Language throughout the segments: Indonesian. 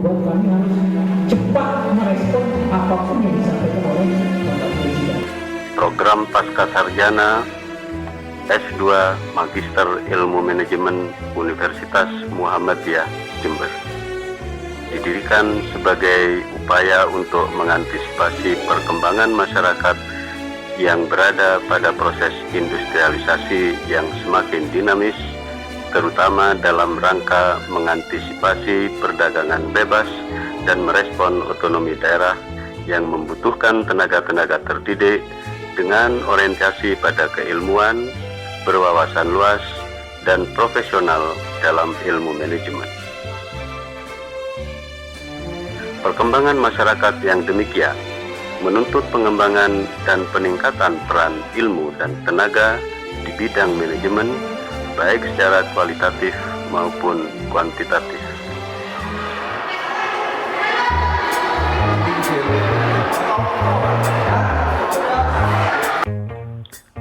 membuat kami harus cepat merespon apapun yang disampaikan oleh Bapak Presiden. Program Pasca Sarjana S2 Magister Ilmu Manajemen Universitas Muhammadiyah Jember didirikan sebagai upaya untuk mengantisipasi perkembangan masyarakat yang berada pada proses industrialisasi yang semakin dinamis, terutama dalam rangka mengantisipasi perdagangan bebas dan merespon otonomi daerah yang membutuhkan tenaga-tenaga terdidik dengan orientasi pada keilmuan, berwawasan luas, dan profesional dalam ilmu manajemen. Perkembangan masyarakat yang demikian menuntut pengembangan dan peningkatan peran ilmu dan tenaga di bidang manajemen, baik secara kualitatif maupun kuantitatif.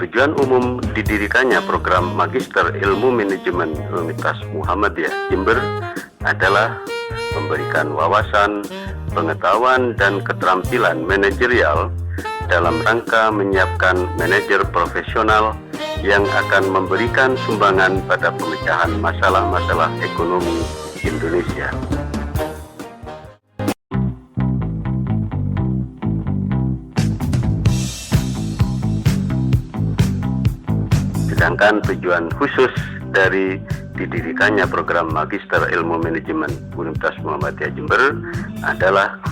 Tujuan umum didirikannya program Magister Ilmu Manajemen Universitas Muhammadiyah Jember adalah memberikan wawasan, pengetahuan, dan keterampilan manajerial dalam rangka menyiapkan manajer profesional yang akan memberikan sumbangan pada pemecahan masalah-masalah ekonomi Indonesia. Sedangkan tujuan khusus dari didirikannya program Magister Ilmu Manajemen Universitas Muhammadiyah Jember adalah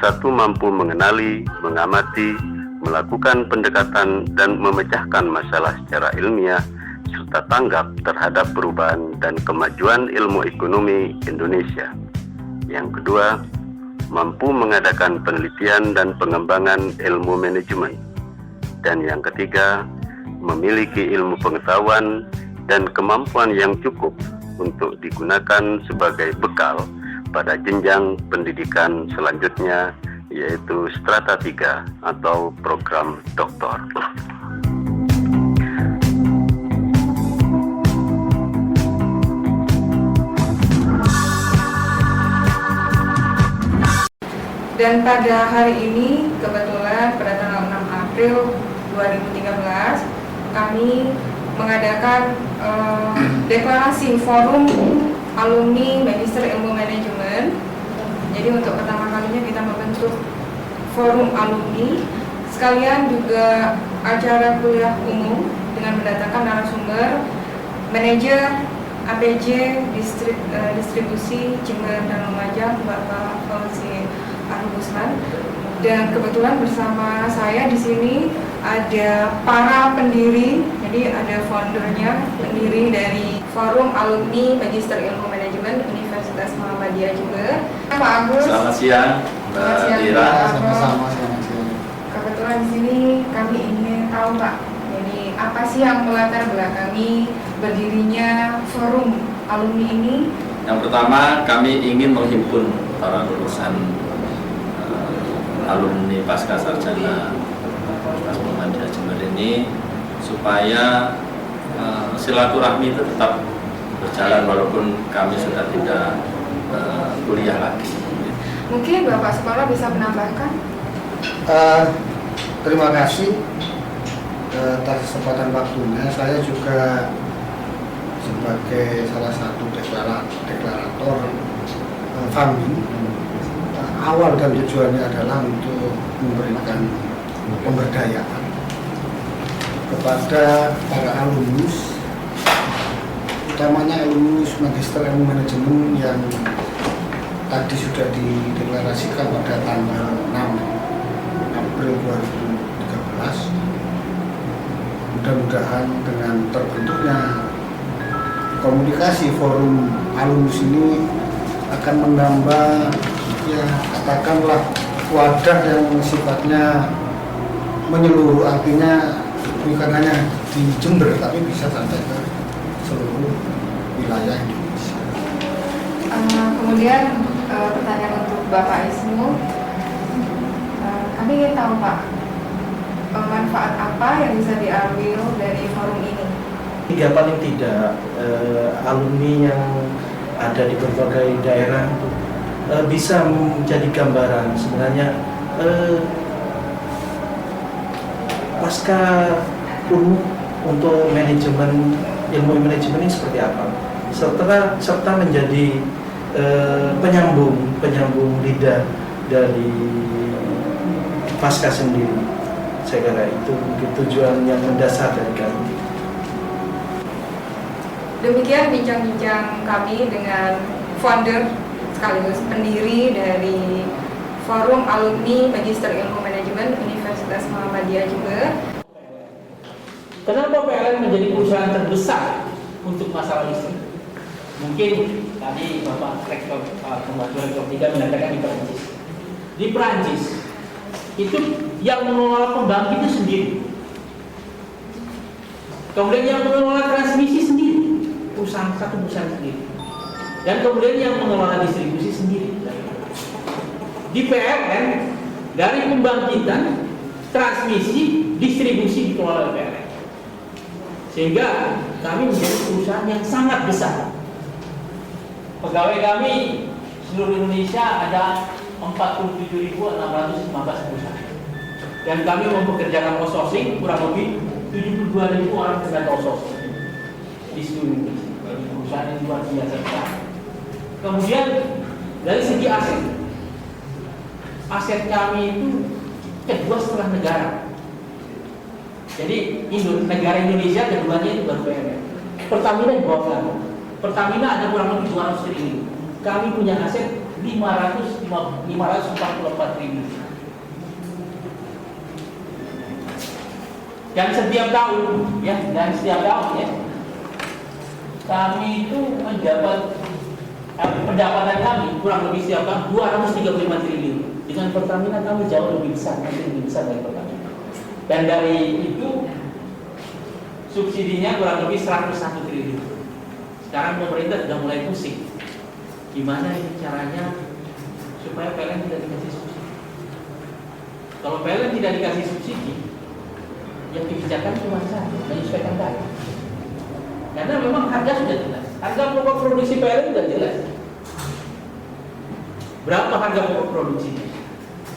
satu, mampu mengenali, mengamati, melakukan pendekatan dan memecahkan masalah secara ilmiah serta tanggap terhadap perubahan dan kemajuan ilmu ekonomi Indonesia. Yang kedua, mampu mengadakan penelitian dan pengembangan ilmu manajemen. Dan yang ketiga, memiliki ilmu pengetahuan dan kemampuan yang cukup untuk digunakan sebagai bekal pada jenjang pendidikan selanjutnya, yaitu strata 3 atau program doktor. Dan pada hari ini, kebetulan pada tanggal 6 April 2013, kami mengadakan deklarasi forum alumni Magister Ilmu Manajemen. Jadi untuk pertama kalinya kita membentuk forum alumni, sekalian juga acara kuliah umum dengan mendatangkan narasumber manajer APJ distribusi Jember dan Lumajang, Bapak Fauzi Arhusman. Dan kebetulan bersama saya di sini ada para pendiri, jadi ada foundernya, pendiri dari Forum Alumni Magister Ilmu Manajemen Universitas Muhammadiyah Jember, Pak Agus. Selamat siang, Mbak Dira. Sama-sama, selamat siang. Kebetulan di sini kami ingin tahu, Pak, jadi apa sih yang melatar belakangi berdirinya Forum Alumni ini? Yang pertama, kami ingin menghimpun para lulusan alumni pasca sarjana Universitas Muhammadiyah Jember ini supaya silaturahmi itu tetap berjalan walaupun kami sudah tidak kuliah lagi. Mungkin Bapak Sekolah bisa menambahkan? Terima kasih atas kesempatan waktunya. Saya juga sebagai salah satu deklarator FAMI. Awal dan tujuannya adalah untuk memberikan pemberdayaan kepada para alumnus, utamanya alumnus Magister Ilmu Manajemen yang tadi sudah dideklarasikan pada tanggal 6 April 2013. Mudah-mudahan dengan terbentuknya komunikasi forum alumnus ini akan menambah, ya katakanlah, wadah yang sifatnya menyeluruh, artinya bukan hanya di Jember tapi bisa sampai ke seluruh wilayah Indonesia. Kemudian pertanyaan untuk Bapak Ismu, kami ingin tahu, Pak, manfaat apa yang bisa diambil dari forum ini? Tiga, paling tidak alumni yang ada di berbagai daerah bisa menjadi gambaran sebenarnya pasca UNMUK untuk manajemen, ilmu manajemen ini seperti apa, serta menjadi penyambung lidah dari pasca sendiri. Saya kira itu mungkin tujuan yang mendasar dari kami. Demikian bincang-bincang kami dengan founder sekaligus pendiri dari Forum Alumni Magister Ilmu Manajemen Universitas Muhammadiyah Jember. Kenapa PLN menjadi perusahaan terbesar untuk masalah listrik? Mungkin tadi Bapak Rektor Pembantu Rektor 3 mengatakan di Perancis. Di Perancis itu yang mengelola pembangkit itu sendiri. Kemudian yang mengelola transmisi sendiri, satu perusahaan sendiri. Dan kemudian yang mengelola distribusi sendiri. Di PLN dari pembangkitan, transmisi, distribusi dikelola oleh PLN. Sehingga kami menjadi perusahaan yang sangat besar. Pegawai kami seluruh Indonesia ada 47.615 perusahaan. Dan kami mempekerjakan outsourcing kurang lebih 72.000 orang tenaga outsourcing di seluruh Indonesia. Jadi perusahaan yang luar biasa besar. Kemudian dari segi aset kami itu kedua setelah negara. Jadi negara Indonesia keduanya itu baru PLN. Pertamina di bawah kami. Pertamina ada kurang lebih 200 triliun. Kami punya aset 544 triliun. Dan setiap tahun ya, kami itu mendapat pendapatan kami kurang lebih setiap tahun 235 triliun. Dengan Pertamina kami jauh lebih besar, lebih besar dari Pertamina. Dan dari itu subsidinya kurang lebih 101 triliun. Sekarang pemerintah sudah mulai pusing. Gimana ini caranya supaya PLN tidak dikasih subsidi? Kalau PLN tidak dikasih subsidi, yang kebijakan cuma satu, menyesuaikan tarif. Karena memang harga sudah jelas. Harga pokok produksi PLN sudah jelas. Berapa harga pokok produksinya?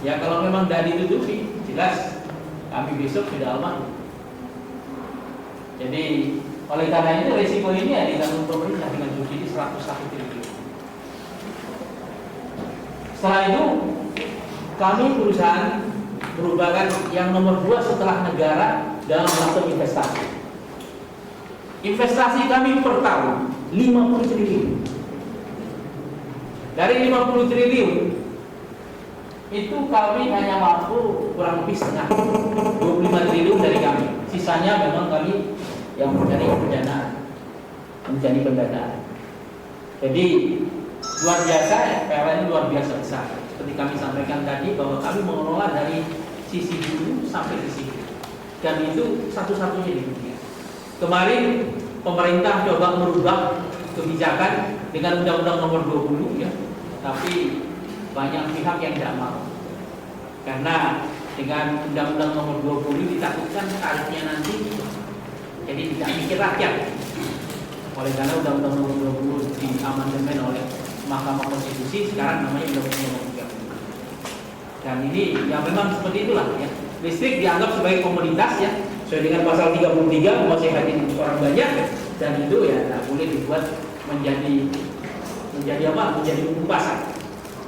Ya kalau memang tidak ditutupi, jelas kami besok sudah almarhum. Jadi oleh karena itu resiko ini ya ditanggung pemerintah dengan subsidi 101 triliun. Setelah itu kami perusahaan merupakan yang nomor 2 setelah negara dalam melakukan investasi. Investasi kami per tahun 50 triliun. Dari 50 triliun itu kami hanya mampu kurang lebih setengah, 25 triliun dari kami. Sisanya memang kami yang mencari pendanaan. Jadi luar biasa ya, PLN luar biasa besar. Seperti kami sampaikan tadi bahwa kami mengelola dari sisi hulu sampai ke hilir. Dan itu satu-satunya di dunia. Kemarin pemerintah coba merubah kebijakan dengan Undang-Undang Nomor 20 ya, tapi banyak pihak yang tidak mau. Karena dengan Undang-Undang Nomor 20 ditakutkan tarifnya nanti jadi tidak mikir rakyat. Oleh karena Undang-Undang Nomor 20 diamandemen oleh Mahkamah Konstitusi, sekarang namanya Undang-Undang Nomor 30. Dan ini yang memang seperti itulah ya. Listrik dianggap sebagai komoditas ya, sesuai dengan pasal 33 menguasai hati orang banyak, dan itu ya tidak boleh dibuat menjadi apa? Menjadi umum pasar.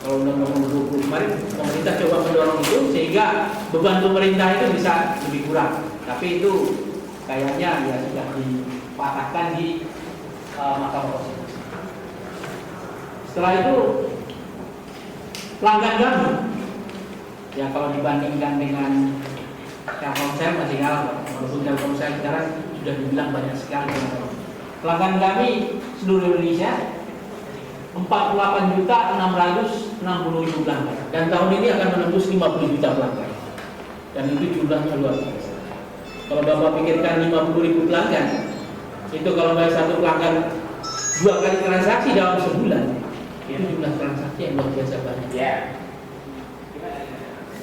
Kalau Undang-Undang Nomor 20 kemarin pemerintah coba mendorong itu sehingga beban pemerintah itu bisa lebih kurang. Tapi itu kayaknya ya sudah dipatahkan di Mahkamah Konstitusi. Setelah itu pelanggan kami ya kalau dibandingkan dengan Telkomsel masih kalah, walaupun Telkomsel sekarang sudah dibilang banyak sekali pelanggan kami seluruh Indonesia 48.660.000 pelanggan, dan tahun ini akan menembus 50 juta pelanggan, dan itu jumlahnya luar biasa. Kalau Bapak pikirkan 50.000 pelanggan, itu kalau bayar satu pelanggan 2 kali transaksi dalam sebulan, itu jumlah transaksi yang luar biasa banyak.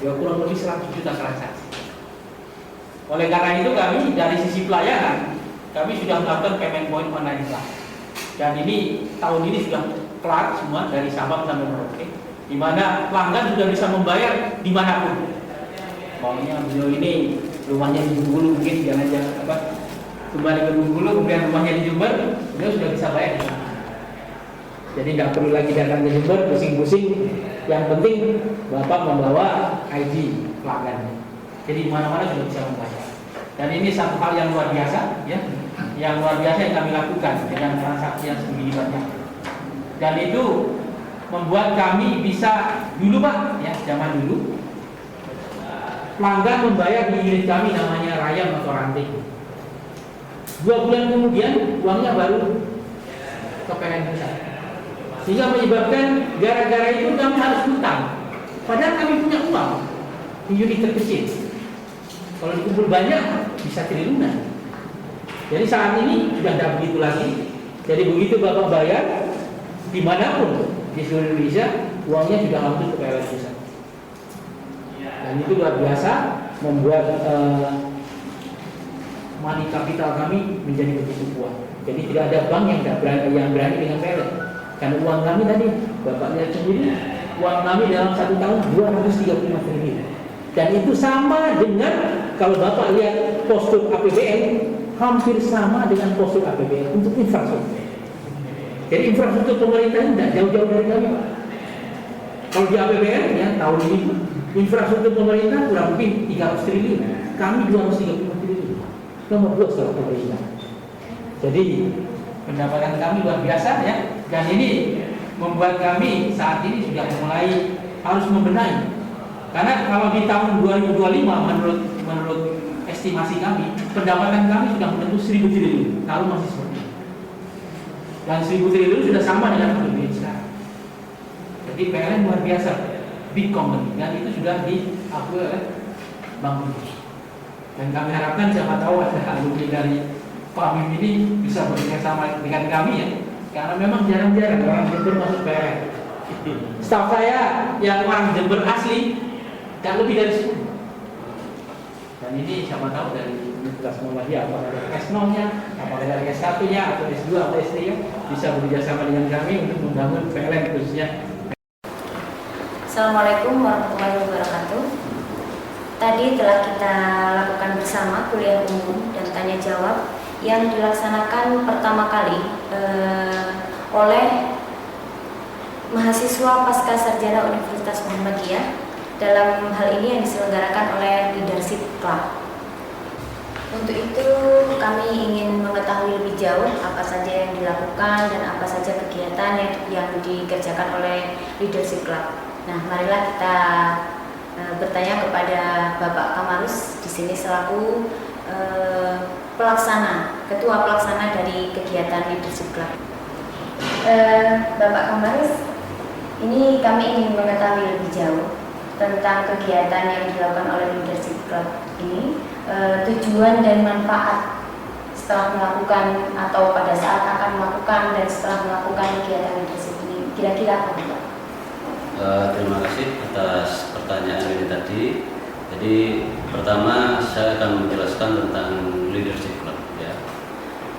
Ya kurang lebih 100 juta transaksi. Oleh karena itu kami dari sisi pelayanan, kami sudah melakukan payment point online, dan ini tahun ini sudah kelar semua dari Sabang sampai Merauke. di mana pelanggan sudah bisa membayar dimanapun. Maunya beliau ini rumahnya di Bengkulu, mungkin jangan kembali ke Bengkulu, kemudian rumahnya di Jember, beliau sudah bisa bayar di sana. Jadi nggak perlu lagi datang ke Jember pusing-pusing. Yang penting Bapak membawa ID pelanggan. Jadi mana-mana sudah bisa membayar. Dan ini satu hal yang luar biasa, ya, yang luar biasa yang kami lakukan dengan transaksi yang segini banyak. Dan itu membuat kami bisa dulu Pak, ya zaman dulu pelanggan membayar di unit kami namanya Rayam atau Ranting. 2 bulan kemudian uangnya baru ke PLN Pusat. Sehingga menyebabkan gara-gara itu kami harus hutang. Padahal kami punya uang di unit terkecil. Kalau dikumpul banyak bisa triliunan. Jadi saat ini sudah tidak begitu lagi. Jadi begitu Bapak bayar dimanapun di seluruh Indonesia, uangnya sudah langsung ke PLN Pusat. Dan itu luar biasa membuat money capital kami menjadi begitu kuat. Jadi tidak ada bank yang berani dengan PLN. Karena uang kami tadi, Bapak lihat sendiri, uang kami dalam 1 tahun 235 triliun. Dan itu sama dengan kalau Bapak lihat postur APBN, hampir sama dengan postur APBN untuk infrastruktur. Jadi infrastruktur pemerintah ini tidak jauh-jauh dari kami, Pak. Kalau di APBN ya tahun ini infrastruktur pemerintah kurang lebih 300 triliun, kami 235 triliun, nomor 2 setelah pemerintah. Jadi pendapatan kami luar biasa ya, dan ini membuat kami saat ini sudah mulai harus membenahi. Karena kalau di tahun 2025 menurut estimasi kami, pendapatan kami sudah menembus 1.000 triliun, kalau masih seperti itu. Dan 1.000 triliun sudah sama dengan APBN sekarang. Jadi PLN luar biasa, big company, dan itu sudah diakui oleh Bank Indonesia. Dan kami harapkan siapa tahu ada alumni dari Pak Mim ini bisa bekerja sama dengan kami ya, karena memang jarang-jarang orang Jember masuk PLN. Staf saya yang orang Jember asli dan lebih dari 10. Dan ini siapa tahu dari Universitas Muhammadiyah, apakah dari S0-nya, apakah dari S1-nya, atau S2 atau S3-nya bisa bekerjasama dengan kami untuk membangun PLN khususnya. Assalamualaikum warahmatullahi wabarakatuh. Tadi telah kita lakukan bersama kuliah umum dan tanya jawab yang dilaksanakan pertama kali oleh mahasiswa pasca sarjana Universitas Muhammadiyah. Dalam hal ini yang diselenggarakan oleh Leadership Club. Untuk itu kami ingin mengetahui lebih jauh apa saja yang dilakukan dan apa saja kegiatan yang dikerjakan oleh Leadership Club. Nah, marilah kita bertanya kepada Bapak Kamarus di sini selaku ketua pelaksana dari kegiatan Leadership Club. Bapak Kamarus, ini kami ingin mengetahui lebih jauh tentang kegiatan yang dilakukan oleh Leadership Club ini, tujuan dan manfaat setelah melakukan atau pada saat akan melakukan dan setelah melakukan kegiatan leadership ini, kira-kira apa Pak? Terima kasih atas pertanyaan ini tadi. Jadi pertama saya akan menjelaskan tentang Leadership Club ya.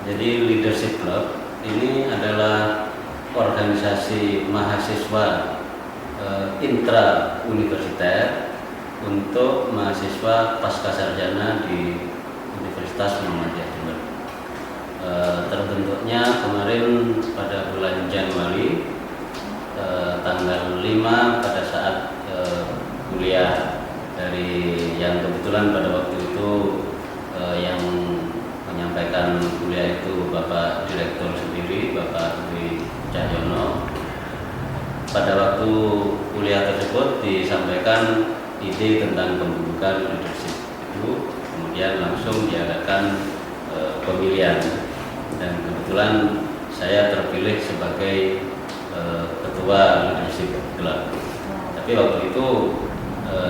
Jadi Leadership Club ini adalah organisasi mahasiswa intra universiter untuk mahasiswa pasca sarjana di Universitas Muhammadiyah Jember. Terbentuknya kemarin pada bulan Januari tanggal 5 pada saat kuliah dari yang kebetulan pada waktu itu yang menyampaikan kuliah itu Bapak Direktur sendiri, Bapak Dwi Cahyono. Pada waktu kuliah tersebut disampaikan ide tentang pembentukan leadership itu, kemudian langsung diadakan pemilihan, dan kebetulan saya terpilih sebagai ketua leadership club. Tapi waktu itu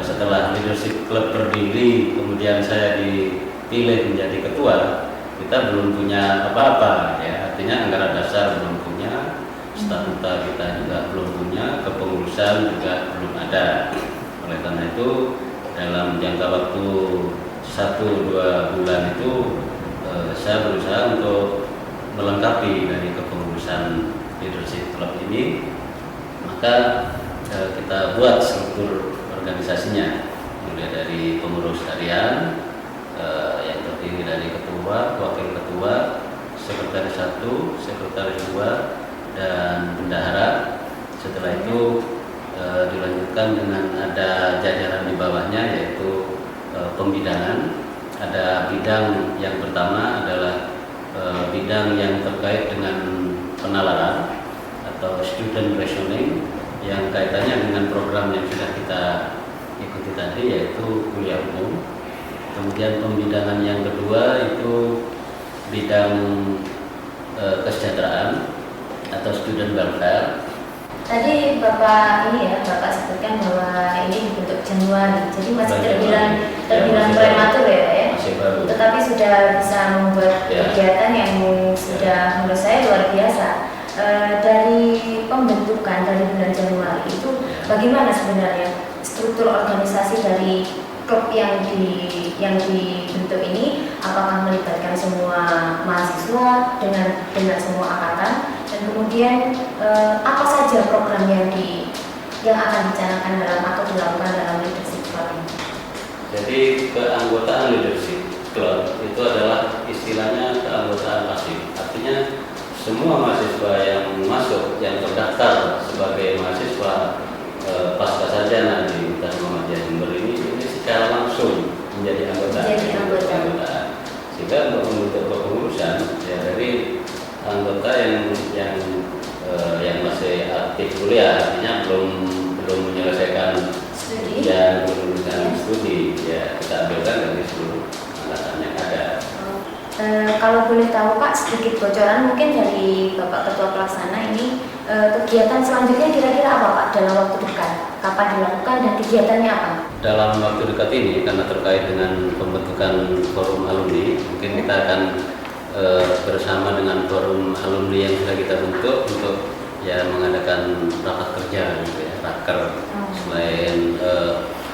setelah leadership club berdiri, kemudian saya dipilih menjadi ketua, kita belum punya apa-apa ya, artinya anggaran dasar belum punya, statuta kita juga belum punya, kepengurusan juga belum ada. Oleh karena itu dalam jangka waktu 1-2 bulan itu saya berusaha untuk melengkapi dari kepengurusan leadership club ini. Maka kita buat struktur organisasinya, mulai dari pengurus harian yang terdiri dari ketua, wakil ketua, sekretaris 1, sekretaris 2, dan bendahara. Setelah itu dilanjutkan dengan ada jajaran di bawahnya, yaitu pembidangan. Ada bidang yang pertama adalah bidang yang terkait dengan penalaran atau student rationing, yang kaitannya dengan program yang sudah kita ikuti tadi, yaitu kuliah umum. Kemudian pembidangan yang kedua itu bidang kesejahteraan atau student welfare. Tadi Bapak Bapak sebutkan bahwa ini dibentuk Januari, jadi masih terbilang prematur ya Pak ya? Masih baru. Tetapi sudah bisa membuat kegiatan yang sudah menurut saya luar biasa. Dari pembentukan dari bulan Januari itu bagaimana sebenarnya struktur organisasi dari klub yang dibentuk ini? Apakah melibatkan semua mahasiswa dengan semua angkatan, dan kemudian apa saja program yang akan dicanangkan dalam atau dilakukan dalam leadership club ini? Jadi keanggotaan leadership club itu adalah istilahnya keanggotaan pasif. Artinya semua mahasiswa yang masuk, yang terdaftar sebagai mahasiswa pasca sarjana di Universitas Muhammadiyah Jember ini secara langsung menjadi anggota. Sehingga untuk membentuk kepengurusan ya dari anggota yang masih aktif kuliah, artinya belum menyelesaikan Studi. dan belum menyelesaikan studi, ya kita ambilkan dari seluruh angkatan yang ada. Kalau boleh tahu Pak, sedikit bocoran mungkin dari Bapak Ketua Pelaksana ini, kegiatan selanjutnya kira-kira apa Pak dalam waktu dekat? Kapan dilakukan dan kegiatannya apa? Dalam waktu dekat ini, karena terkait dengan pembentukan forum alumni, mungkin kita akan bersama dengan forum alumni yang sudah kita bentuk untuk ya mengadakan rapat kerja, gitu ya, raker. Selain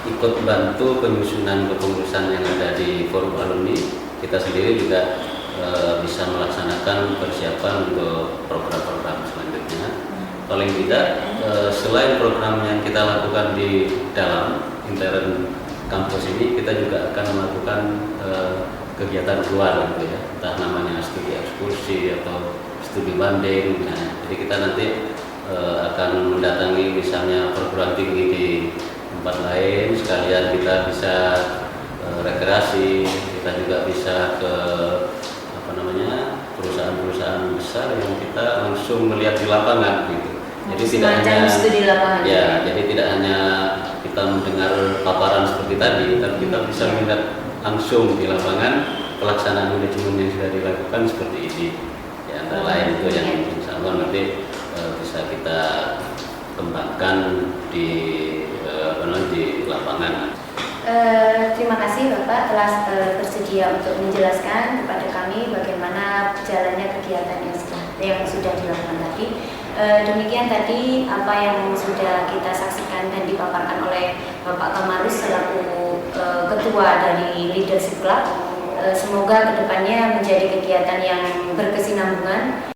ikut bantu penyusunan kepengurusan yang ada di forum alumni, kita sendiri juga bisa melaksanakan persiapan untuk program-program selanjutnya. Paling tidak selain program yang kita lakukan di dalam intern kampus ini, kita juga akan melakukan kegiatan luar, gitu ya, entah namanya studi ekskursi atau studi banding. Nah, jadi kita nanti akan mendatangi misalnya perguruan tinggi di tempat lain, sekalian kita bisa rekreasi, kita juga bisa ke perusahaan-perusahaan besar yang kita langsung melihat di lapangan, gitu. Jadi tidak hanya studi lapangan. Ya, jadi tidak hanya kita mendengar paparan seperti tadi, tapi kita bisa melihat langsung di lapangan pelaksanaan manajemen yang sudah dilakukan seperti ini. Ya, antara lain itu yang insya Allah nanti bisa kita kembangkan di lapangan. Terima kasih Bapak telah bersedia untuk menjelaskan kepada kami bagaimana jalannya kegiatan yang sudah dilakukan tadi. Demikian tadi apa yang sudah kita saksikan dan dipaparkan oleh Bapak Kamarus selaku Ketua dari Leadership Club. Semoga kedepannya menjadi kegiatan yang berkesinambungan